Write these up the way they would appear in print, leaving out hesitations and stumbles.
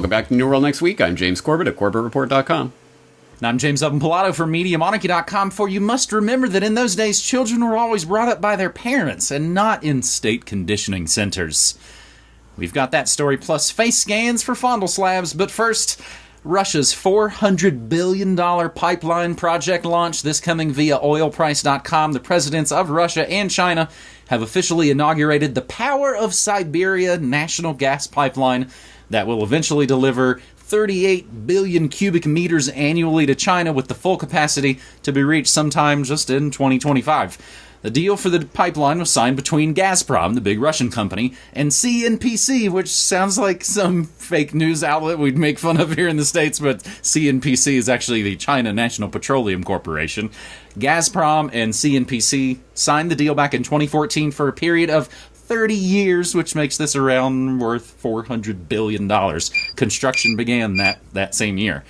Welcome back to New World Next Week. I'm James Corbett at CorbettReport.com. And I'm James Pilato for MediaMonarchy.com, for you must remember that in those days, children were always brought up by their parents and not in state conditioning centers. We've got that story plus face scans for fondle slabs, but first, Russia's $400 billion pipeline project launch this coming via oilprice.com. The presidents of Russia and China have officially inaugurated the Power of Siberia national gas pipeline that will eventually deliver 38 billion cubic meters annually to China, with the full capacity to be reached sometime just in 2025. The deal for the pipeline was signed between Gazprom, the big Russian company, and CNPC, which sounds like some fake news outlet we'd make fun of here in the States, but CNPC is actually the China National Petroleum Corporation. Gazprom and CNPC signed the deal back in 2014 for a period of 30 years, which makes this around worth $400 billion. Construction began that same year.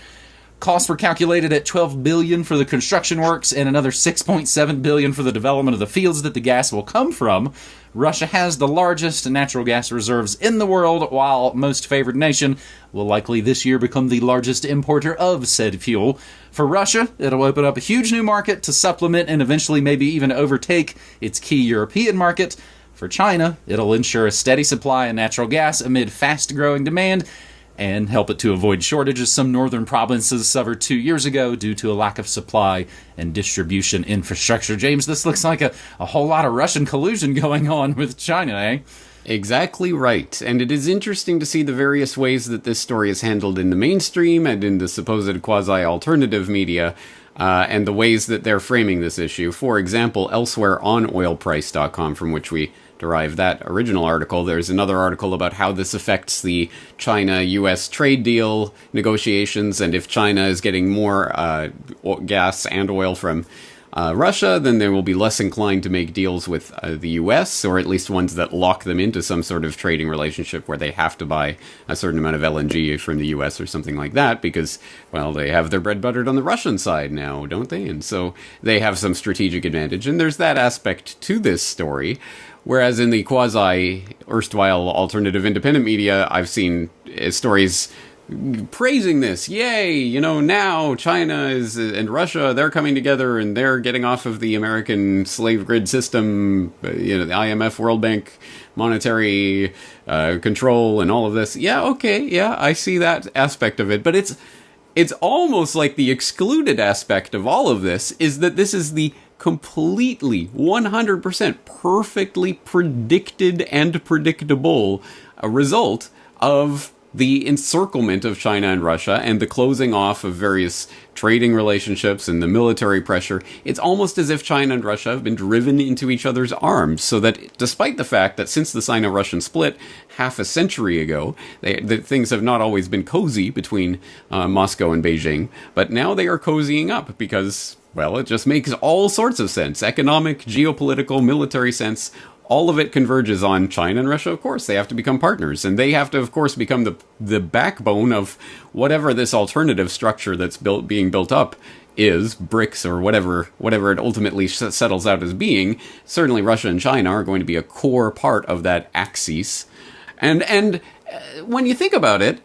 Costs were calculated at $12 billion for the construction works and another $6.7 billion for the development of the fields that the gas will come from. Russia has the largest natural gas reserves in the world, while most favored nation will likely this year become the largest importer of said fuel. For Russia, it'll open up a huge new market to supplement and eventually maybe even overtake its key European market. For China, it'll ensure a steady supply of natural gas amid fast-growing demand and help it to avoid shortages some northern provinces suffered 2 years ago due to a lack of supply and distribution infrastructure. James, this looks like a whole lot of Russian collusion going on with China, eh? Exactly right. And it is interesting to see the various ways that this story is handled in the mainstream and in the supposed quasi-alternative media, and the ways that they're framing this issue. For example, elsewhere on oilprice.com, from which we derive that original article, there's another article about how this affects the China-US trade deal negotiations, and if China is getting more gas and oil from Russia, then they will be less inclined to make deals with the US, or at least ones that lock them into some sort of trading relationship where they have to buy a certain amount of LNG from the US or something like that, because, well, they have their bread buttered on the Russian side now, don't they? And so they have some strategic advantage, and there's that aspect to this story. Whereas in the quasi-erstwhile alternative independent media, I've seen stories praising this. Yay! Now China and Russia, they're coming together and they're getting off of the American slave grid system, the IMF, World Bank, monetary control and all of this. Yeah, okay, yeah, I see that aspect of it. But it's almost like the excluded aspect of all of this is that this is the completely 100% perfectly predicted and predictable result of the encirclement of China and Russia and the closing off of various trading relationships and the military pressure. It's almost as if China and Russia have been driven into each other's arms, so that despite the fact that since the Sino-Russian split half a century ago, things have not always been cozy between Moscow and Beijing, but now they are cozying up because, well, it just makes all sorts of sense. Economic, geopolitical, military sense. All of it converges on China and Russia. Of course, they have to become partners, and they have to, of course, become the backbone of whatever this alternative structure that's being built up is, BRICS or whatever it ultimately settles out as being. Certainly, Russia and China are going to be a core part of that axis. And when you think about it,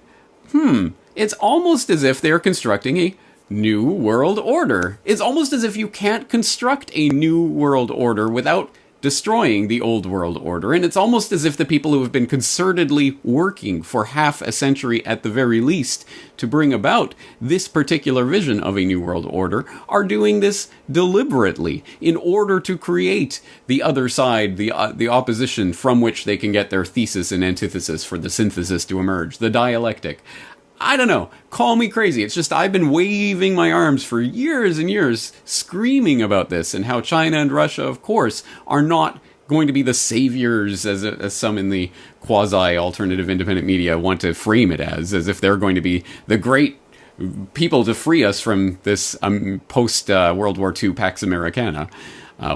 it's almost as if they're constructing a new world order. It's almost as if you can't construct a new world order without destroying the old world order. And it's almost as if the people who have been concertedly working for half a century at the very least to bring about this particular vision of a new world order are doing this deliberately in order to create the other side, the opposition from which they can get their thesis and antithesis for the synthesis to emerge, the dialectic. I don't know. Call me crazy. It's just I've been waving my arms for years and years, screaming about this and how China and Russia, of course, are not going to be the saviors as some in the quasi-alternative independent media want to frame it as if they're going to be the great people to free us from this post-World War II Pax Americana.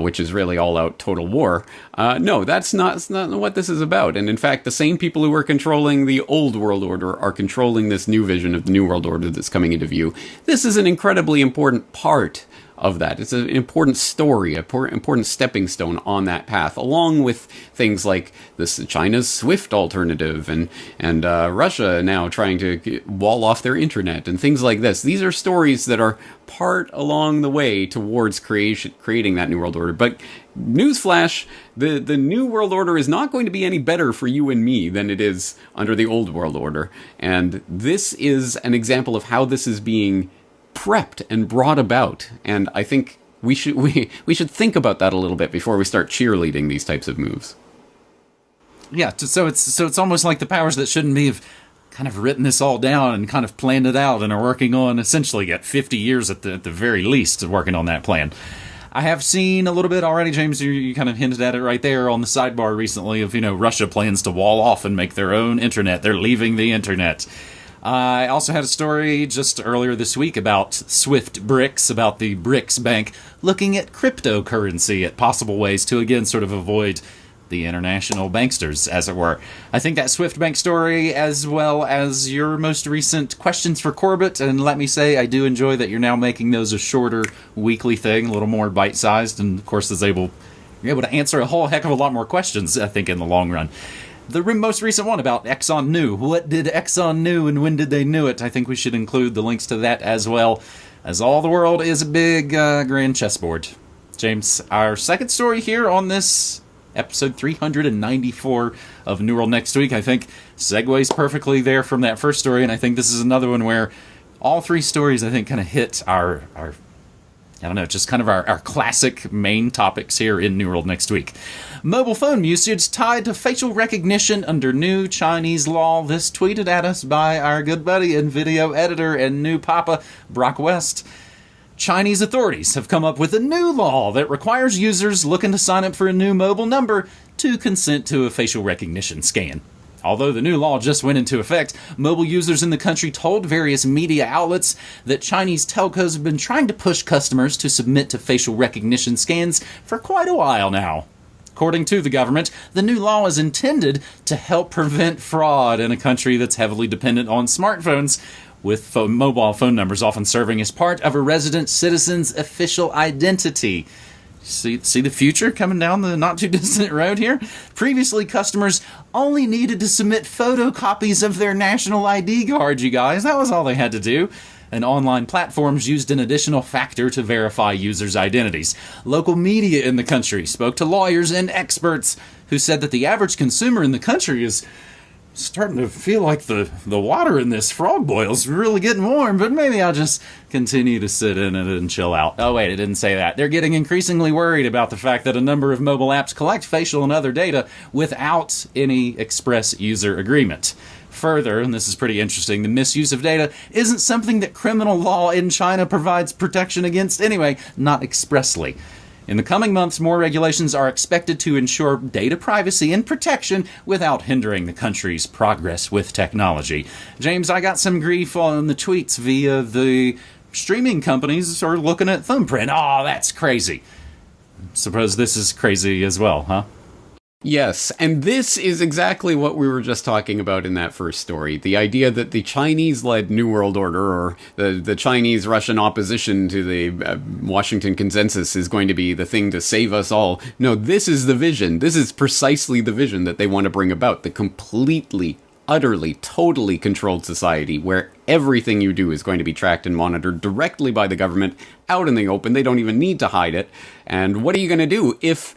Which is really all-out total war. No, that's not what this is about. And in fact, the same people who are controlling the old world order are controlling this new vision of the new world order that's coming into view. This is an incredibly important part of that. It's an important story, an important stepping stone on that path, along with things like China's SWIFT alternative and Russia now trying to wall off their internet and things like this. These are stories that are part along the way towards creating that New World Order. But newsflash, the New World Order is not going to be any better for you and me than it is under the Old World Order. And this is an example of how this is being prepped and brought about. And I think we should think about that a little bit before we start cheerleading these types of moves. Yeah, so it's almost like the powers that shouldn't be have kind of written this all down and kind of planned it out and are working on essentially got 50 years at the very least of working on that plan. I have seen a little bit already, James, you kind of hinted at it right there on the sidebar recently of, Russia plans to wall off and make their own internet. They're leaving the internet. I also had a story just earlier this week about Swift BRICS, about the BRICS Bank looking at cryptocurrency, at possible ways to, again, sort of avoid the international banksters, as it were. I think that Swift Bank story, as well as your most recent questions for Corbett, and let me say, I do enjoy that you're now making those a shorter weekly thing, a little more bite-sized, and of course you're able to answer a whole heck of a lot more questions, I think, in the long run. The most recent one about Exxon knew. What did Exxon knew and when did they knew it? I think we should include the links to that as well, as all the world is a big grand chessboard. James, our second story here on this episode 394 of New World Next Week, I think, segues perfectly there from that first story, and I think this is another one where all three stories, I think, kind of hit our I don't know, just kind of our classic main topics here in New World Next Week. Mobile phone usage tied to facial recognition under new Chinese law. This tweeted at us by our good buddy and video editor and new papa, Brock West. Chinese authorities have come up with a new law that requires users looking to sign up for a new mobile number to consent to a facial recognition scan. Although the new law just went into effect, mobile users in the country told various media outlets that Chinese telcos have been trying to push customers to submit to facial recognition scans for quite a while now. According to the government, the new law is intended to help prevent fraud in a country that's heavily dependent on smartphones, with mobile phone numbers often serving as part of a resident citizen's official identity. See the future coming down the not-too-distant road here? Previously, customers only needed to submit photocopies of their national ID card, you guys. That was all they had to do. And online platforms used an additional factor to verify users' identities. Local media in the country spoke to lawyers and experts who said that the average consumer in the country is starting to feel like the water in this frog boil's really getting warm, but maybe I'll just continue to sit in it and chill out. Oh wait, it didn't say that. They're getting increasingly worried about the fact that a number of mobile apps collect facial and other data without any express user agreement. Further, and this is pretty interesting, the misuse of data isn't something that criminal law in China provides protection against anyway, not expressly. In the coming months, more regulations are expected to ensure data privacy and protection without hindering the country's progress with technology. James, I got some grief on the tweets via the streaming companies are looking at thumbprint. Oh, that's crazy. Suppose this is crazy as well, huh? Yes, and this is exactly what we were just talking about in that first story. The idea that the Chinese-led New World Order, or the Chinese-Russian opposition to the Washington Consensus, is going to be the thing to save us all. No, this is the vision. This is precisely the vision that they want to bring about. The completely, utterly, totally controlled society where everything you do is going to be tracked and monitored directly by the government, out in the open. They don't even need to hide it. And what are you going to do if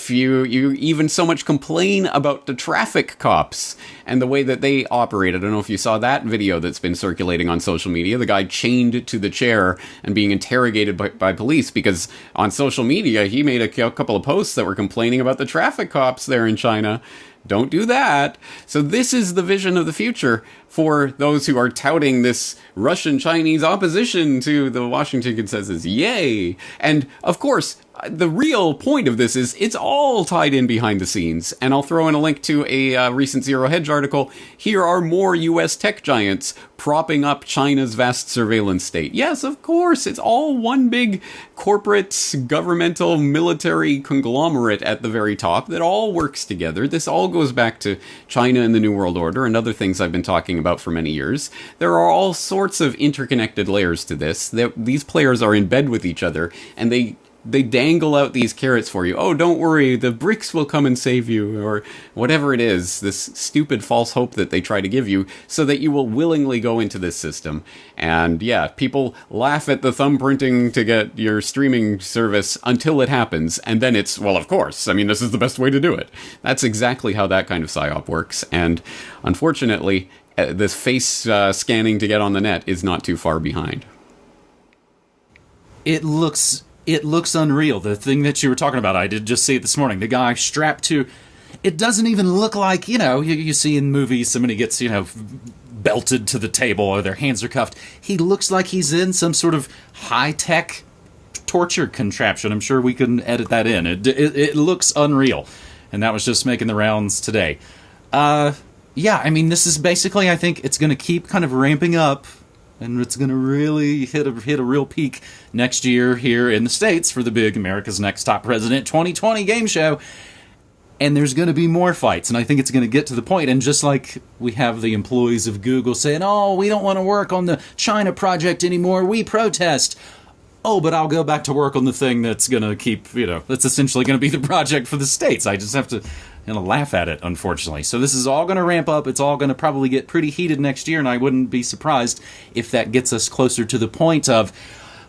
you even so much complain about the traffic cops and the way that they operate? I don't know if you saw that video that's been circulating on social media, the guy chained to the chair and being interrogated by police because on social media he made a couple of posts that were complaining about the traffic cops there in China. Don't do that. So this is the vision of the future for those who are touting this Russian-Chinese opposition to the Washington Consensus. Yay! And, of course, the real point of this is it's all tied in behind the scenes. And I'll throw in a link to a recent Zero Hedge article. Here are more U.S. tech giants propping up China's vast surveillance state. Yes, of course, it's all one big corporate, governmental, military conglomerate at the very top that all works together. This all goes back to China and the New World Order and other things I've been talking about for many years. There are all sorts of interconnected layers to this. These players are in bed with each other, and they dangle out these carrots for you. Oh, don't worry, the BRICS will come and save you, or whatever it is, this stupid false hope that they try to give you, so that you will willingly go into this system. And yeah, people laugh at the thumbprinting to get your streaming service until it happens, and then it's, well, of course, I mean, this is the best way to do it. That's exactly how that kind of PSYOP works, and unfortunately, this face scanning to get on the net is not too far behind. It looks unreal. The thing that you were talking about, I did just see it this morning. The guy strapped to... It doesn't even look like, you see in movies somebody gets, belted to the table or their hands are cuffed. He looks like he's in some sort of high-tech torture contraption. I'm sure we can edit that in. It looks unreal. And that was just making the rounds today. Yeah, I mean, this is basically, I think, it's going to keep kind of ramping up. And it's going to really hit a real peak next year here in the States for the big America's Next Top President 2020 game show. And there's going to be more fights. And I think it's going to get to the point. And just like we have the employees of Google saying, oh, we don't want to work on the China project anymore. We protest. Oh, but I'll go back to work on the thing that's going to keep, that's essentially going to be the project for the States. I just have to laugh at it, unfortunately. So this is all going to ramp up. It's all going to probably get pretty heated next year, and I wouldn't be surprised if that gets us closer to the point of,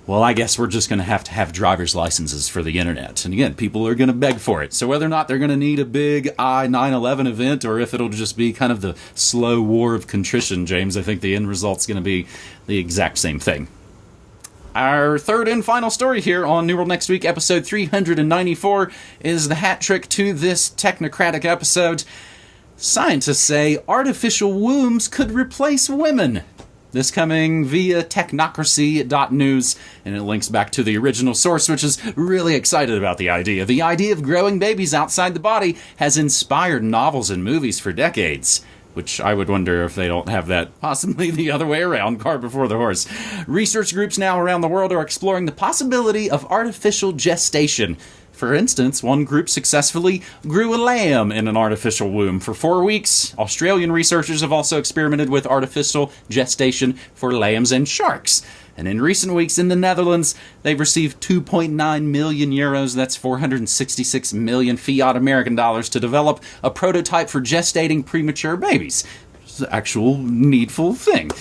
well, I guess we're just going to have driver's licenses for the internet. And again, people are going to beg for it. So whether or not they're going to need a big I-9/11 event, or if it'll just be kind of the slow war of contrition, James, I think the end result's going to be the exact same thing. Our third and final story here on New World Next Week, episode 394, is the hat trick to this technocratic episode. Scientists say artificial wombs could replace women. This coming via technocracy.news, and it links back to the original source, which is really excited about the idea. The idea of growing babies outside the body has inspired novels and movies for decades. Which I would wonder if they don't have that possibly the other way around, cart before the horse. Research groups now around the world are exploring the possibility of artificial gestation. For instance, one group successfully grew a lamb in an artificial womb for 4 weeks. Australian researchers have also experimented with artificial gestation for lambs and sharks. And in recent weeks in the Netherlands, they've received 2.9 million euros, that's 466 million fiat American dollars, to develop a prototype for gestating premature babies. It's an actual needful thing.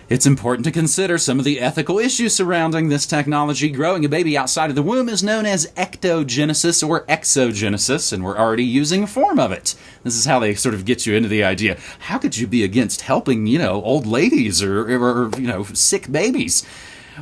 It's important to consider some of the ethical issues surrounding this technology. Growing a baby outside of the womb is known as ectogenesis or exogenesis, and we're already using a form of it. This is how they sort of get you into the idea. How could you be against helping, old ladies or sick babies?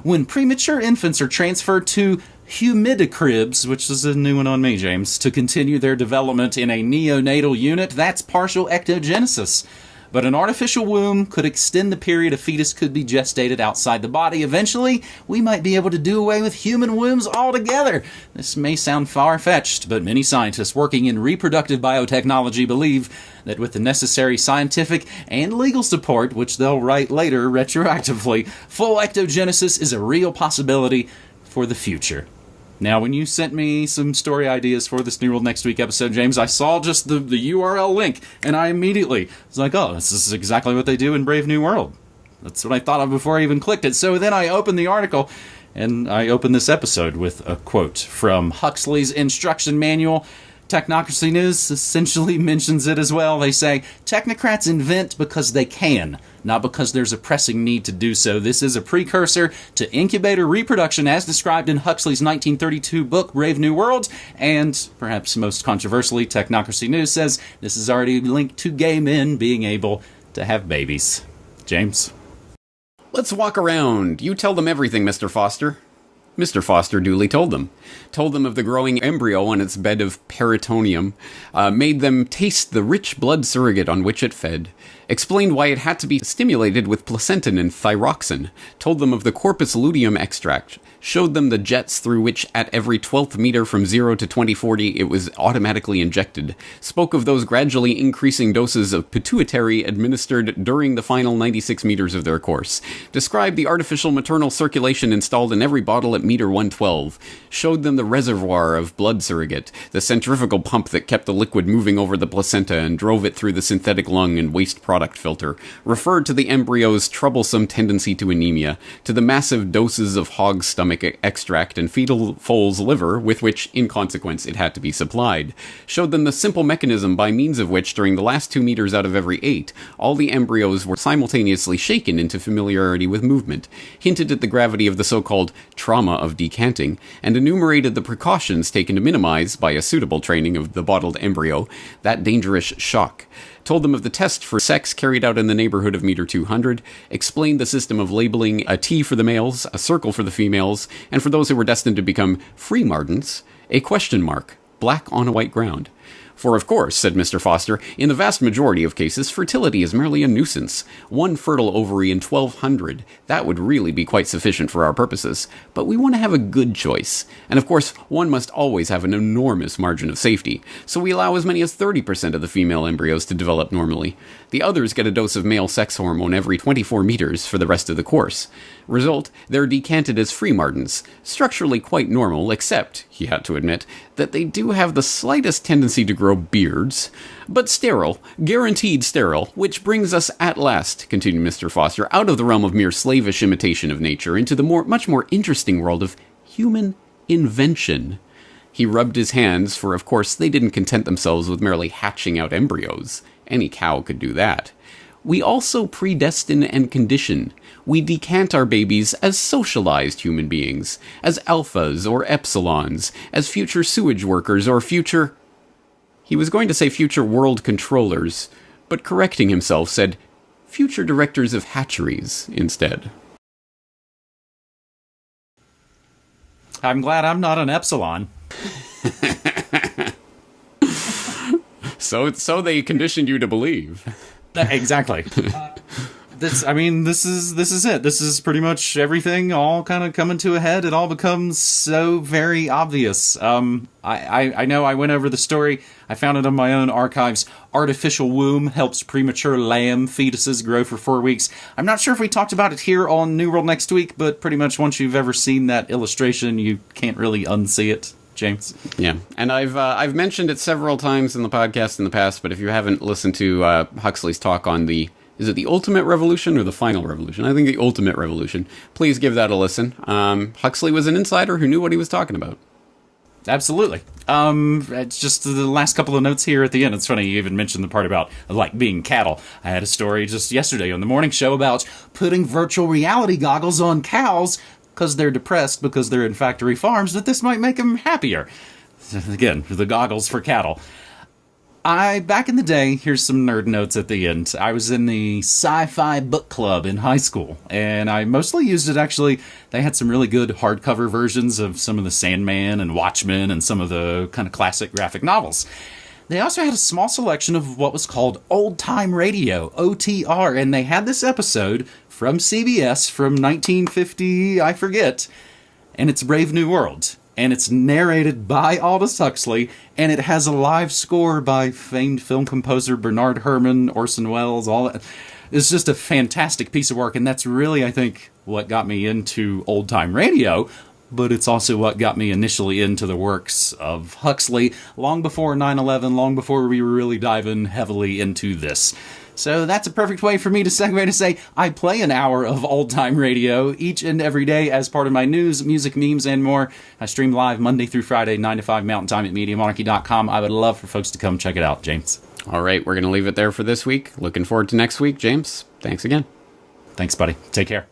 When premature infants are transferred to humidicribs, which is a new one on me, James, to continue their development in a neonatal unit, that's partial ectogenesis. But an artificial womb could extend the period a fetus could be gestated outside the body. Eventually, we might be able to do away with human wombs altogether. This may sound far-fetched, but many scientists working in reproductive biotechnology believe that with the necessary scientific and legal support, which they'll write later retroactively, full ectogenesis is a real possibility for the future. Now, when you sent me some story ideas for this New World Next Week episode, James, I saw just the URL link, and I immediately was like, oh, this is exactly what they do in Brave New World. That's what I thought of before I even clicked it. So then I opened the article, and I opened this episode with a quote from Huxley's instruction manual. Technocracy News essentially mentions it as well. They say, technocrats invent because they can, not because there's a pressing need to do so. This is a precursor to incubator reproduction as described in Huxley's 1932 book, Brave New World, and perhaps most controversially, Technocracy News says this is already linked to gay men being able to have babies. James? Let's walk around. You tell them everything, Mr. Foster. Mr. Foster duly told them of the growing embryo on its bed of peritoneum, made them taste the rich blood surrogate on which it fed, explained why it had to be stimulated with placentin and thyroxin, told them of the corpus luteum extract, showed them the jets through which at every 12th meter from 0 to 2040 it was automatically injected, spoke of those gradually increasing doses of pituitary administered during the final 96 meters of their course, described the artificial maternal circulation installed in every bottle at meter 112, showed them the reservoir of blood surrogate, the centrifugal pump that kept the liquid moving over the placenta and drove it through the synthetic lung and waste product filter, referred to the embryo's troublesome tendency to anemia, to the massive doses of hog stomach extract and fetal foal's liver with which, in consequence, it had to be supplied, showed them the simple mechanism by means of which, during the last 2 meters out of every 8, all the embryos were simultaneously shaken into familiarity with movement, hinted at the gravity of the so-called trauma of decanting, and enumerated the precautions taken to minimize, by a suitable training of the bottled embryo, that dangerous shock, told them of the test for sex carried out in the neighborhood of meter 200, explained the system of labeling a T for the males, a circle for the females, and for those who were destined to become free mardens, a question mark, black on a white ground. For of course, said Mr. Foster, in the vast majority of cases, fertility is merely a nuisance. 1 fertile ovary in 1,200. That would really be quite sufficient for our purposes. But we want to have a good choice. And of course, one must always have an enormous margin of safety. So we allow as many as 30% of the female embryos to develop normally. The others get a dose of male sex hormone every 24 meters for the rest of the course. Result, they're decanted as free mardens, structurally quite normal, except, he had to admit, that they do have the slightest tendency to grow beards, but sterile, guaranteed sterile, which brings us at last, continued Mr. Foster, out of the realm of mere slavish imitation of nature into the much more interesting world of human invention. He rubbed his hands, for of course they didn't content themselves with merely hatching out embryos. Any cow could do that. We also predestine and condition. We decant our babies as socialized human beings, as alphas or epsilons, as future sewage workers or future... He was going to say future world controllers, but correcting himself said future directors of hatcheries instead. I'm glad I'm not an epsilon. So they conditioned you to believe. Exactly. This is it. This is pretty much everything all kind of coming to a head. It all becomes so very obvious. I know I went over the story. I found it on my own archives. Artificial womb helps premature lamb fetuses grow for 4 weeks. I'm not sure if we talked about it here on New World Next Week, but pretty much once you've ever seen that illustration, you can't really unsee it. James? Yeah, and I've mentioned it several times in the podcast in the past, but if you haven't listened to Huxley's talk on is it the Ultimate Revolution or the Final Revolution? I think the Ultimate Revolution. Please give that a listen. Huxley was an insider who knew what he was talking about. Absolutely. It's just the last couple of notes here at the end. It's funny you even mentioned the part about, like, being cattle. I had a story just yesterday on the morning show about putting virtual reality goggles on cows because they're depressed because they're in factory farms, that this might make them happier. Again, the goggles for cattle. Back in the day, here's some nerd notes at the end. I was in the sci-fi book club in high school, and I mostly used it, actually. They had some really good hardcover versions of some of the Sandman and Watchmen and some of the kind of classic graphic novels. They also had a small selection of what was called old-time radio, OTR, and they had this episode from CBS from 1950, I forget, and it's Brave New World. And it's narrated by Aldous Huxley, and it has a live score by famed film composer Bernard Herrmann, Orson Welles, all that. It's just a fantastic piece of work, and that's really, I think, what got me into old-time radio, but it's also what got me initially into the works of Huxley, long before 9/11, long before we were really diving heavily into this. So that's a perfect way for me to segue to say I play an hour of old-time radio each and every day as part of my news, music, memes, and more. I stream live Monday through Friday, 9 to 5 Mountain Time at MediaMonarchy.com. I would love for folks to come check it out, James. All right, we're going to leave it there for this week. Looking forward to next week, James. Thanks again. Thanks, buddy. Take care.